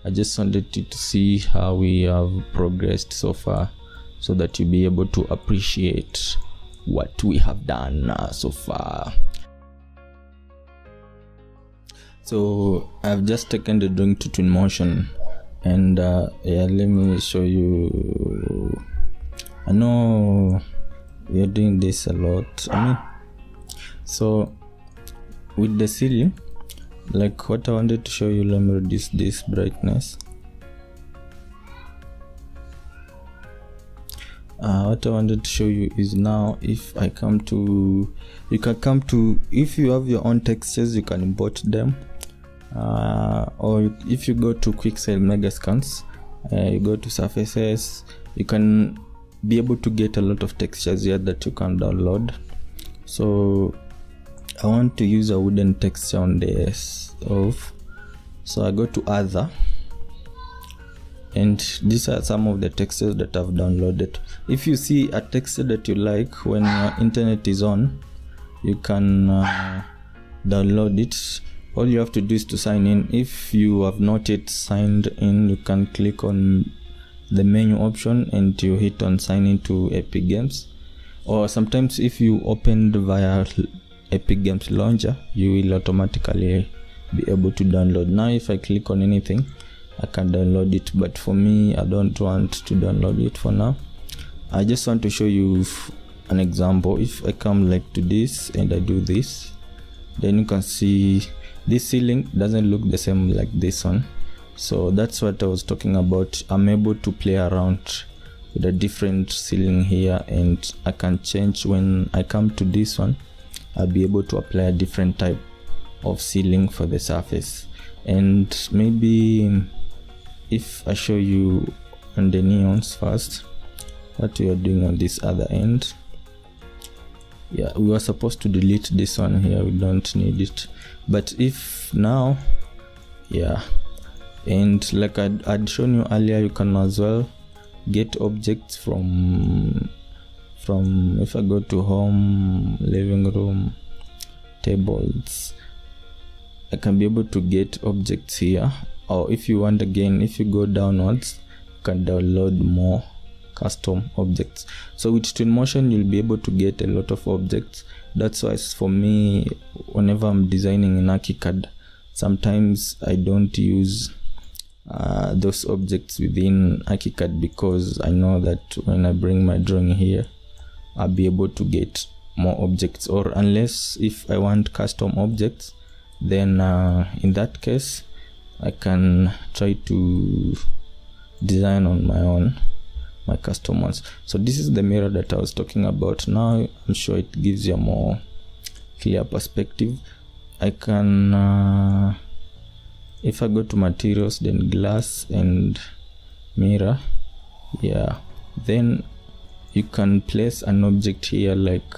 I just wanted you to see how we have progressed so far, so that you'll be able to appreciate what we have done so far. So I've just taken the drawing to Twinmotion, and yeah, let me show you. I know we're doing this a lot. So with the ceiling, like what I wanted to show you, let me reduce this brightness. What I wanted to show you is now, if I come to, you can come to, if you have your own textures, you can import them, or if you go to Quixel Megascans, you go to surfaces, you can be able to get a lot of textures here that you can download. So I want to use a wooden texture on this off, so I go to other, and these are some of the textures that I've downloaded. If you see a texture that you like when your internet is on, you can download it. All you have to do is to sign in. If you have not yet signed in, you can click on the menu option and you hit on sign into Epic Games, or sometimes if you opened via Epic Games launcher, you will automatically be able to download. Now if I click on anything, I can download it, but for me, I don't want to download it for now. I just want to show you an example. If I come like to this and I do this, then you can see this ceiling doesn't look the same like this one. So that's what I was talking about. I'm able to play around with a different ceiling here, and I can change. When I come to this one, I'll be able to apply a different type of ceiling for the surface. And maybe if I show you on the neons first, what we are doing on this other end. Yeah, we were supposed to delete this one here, we don't need it. But if now, yeah, and like I'd shown you earlier, you can as well get objects from if I go to home, living room, tables, I can be able to get objects here. Or if you want, again, if you go downwards, you can download more custom objects. So with Twinmotion, you'll be able to get a lot of objects. That's why for me, whenever I'm designing in ArchiCAD, sometimes I don't use those objects within ArchiCAD, because I know that when I bring my drawing here, I'll be able to get more objects. Or unless if I want custom objects, then in that case I can try to design on my own my custom ones. So this is the mirror that I was talking about. Now I'm sure it gives you a more clear perspective. I can if I go to materials, then glass and mirror, yeah, then you can place an object here. Like,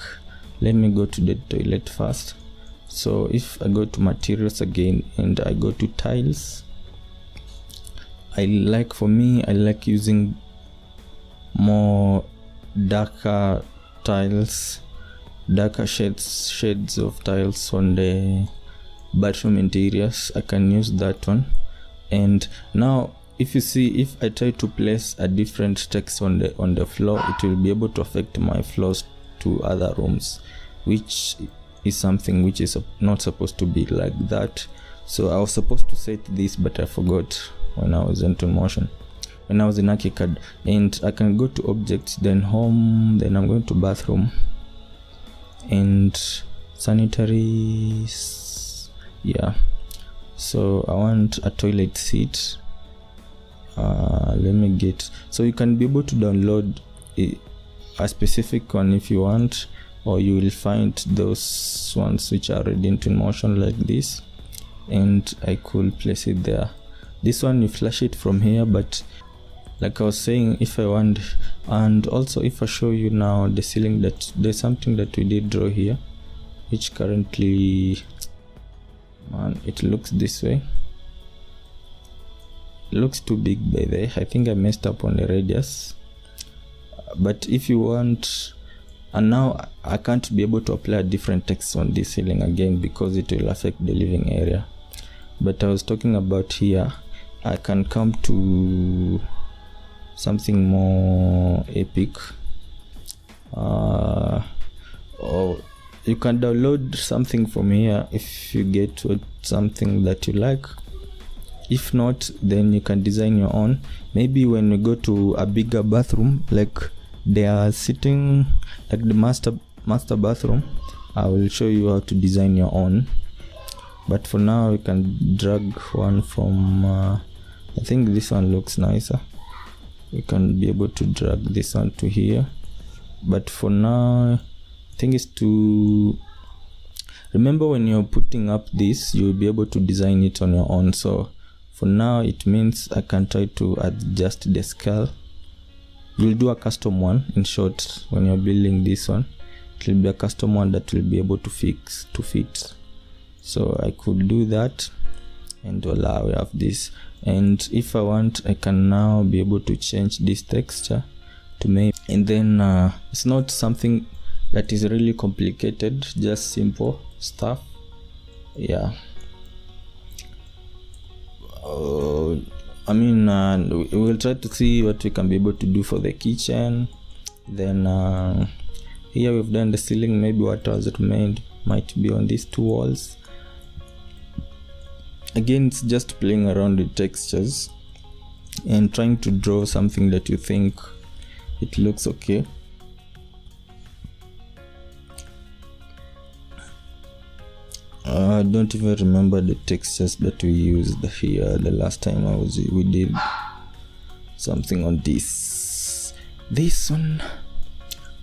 let me go to the toilet first. So if I go to materials again and I go to tiles, I like using more darker tiles, darker shades of tiles on the bathroom interiors. I can use that one. And now if you see, if I try to place a different text on the floor, it will be able to affect my floors to other rooms, which is something which is not supposed to be like that. So I was supposed to set this, but I forgot when I was in Twinmotion, when I was in ArchiCAD. And I can go to objects, then home, then I'm going to bathroom and sanitaries. Yeah, so I want a toilet seat. Let me get, so you can be able to download a specific one if you want, or you will find those ones which are already in Twinmotion like this, and I could place it there. This one you flash it from here, but like I was saying, if I want, and also if I show you now the ceiling, that there's something that we did draw here, which currently, man, it looks this way. It looks too big by there. I think I messed up on the radius. But if you want, and now I can't be able to apply a different text on this ceiling again because it will affect the living area. But I was talking about here, I can come to something more epic. Or you can download something from here if you get something that you like. If not, then you can design your own. Maybe when you go to a bigger bathroom, like they are sitting like the master bathroom, I will show you how to design your own. But for now, you can drag one from I think this one looks nicer. You can be able to drag this one to here. But for now, I think it's to remember, when you're putting up this, you'll be able to design it on your own. So for now, it means I can try to adjust the scale. You'll do a custom one. In short, when you're building this one, it will be a custom one that will be able to fit. So I could do that, and voila, we have this. And if I want, I can now be able to change this texture to make, and then it's not something that is really complicated, just simple stuff. Yeah. I mean, we will try to see what we can be able to do for the kitchen. Then here we've done the ceiling. Maybe what was remained might be on these two walls. Again, it's just playing around with textures and trying to draw something that you think it looks okay. I don't even remember the textures that we used here the last time we did something on this one.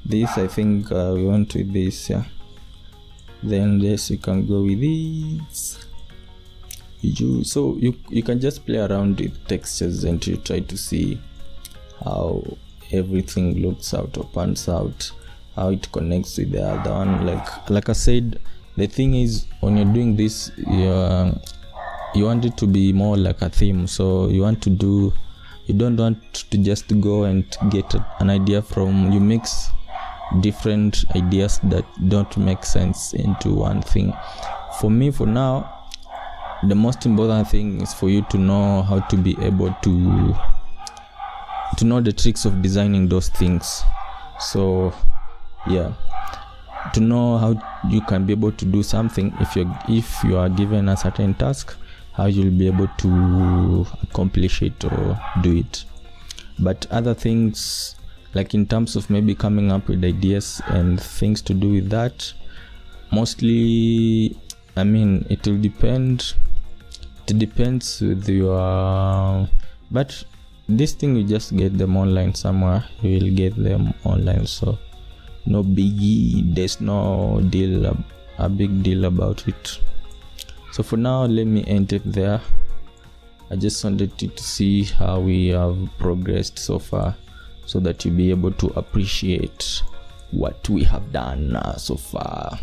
This, I think we went with this, yeah. Then this, you can go with this. So you can just play around with textures and you try to see how everything looks out or pans out, how it connects with the other one. Like I said, the thing is, when you're doing this, you want it to be more like a theme. So you don't want to just go and get an idea from, you mix different ideas that don't make sense into one thing. For me, for now, the most important thing is for you to know how to be able to know the tricks of designing those things. So yeah, to know how you can be able to do something if you are given a certain task, how you'll be able to accomplish it or do it. But other things, like in terms of maybe coming up with ideas and things to do with that, mostly, I mean, it will depend. It depends with your, but this thing, you just get them online somewhere. You will get them online, so no biggie. There's no deal, a big deal about it. So for now, let me end it there. I just wanted you to see how we have progressed so far, so that you'll be able to appreciate what we have done so far.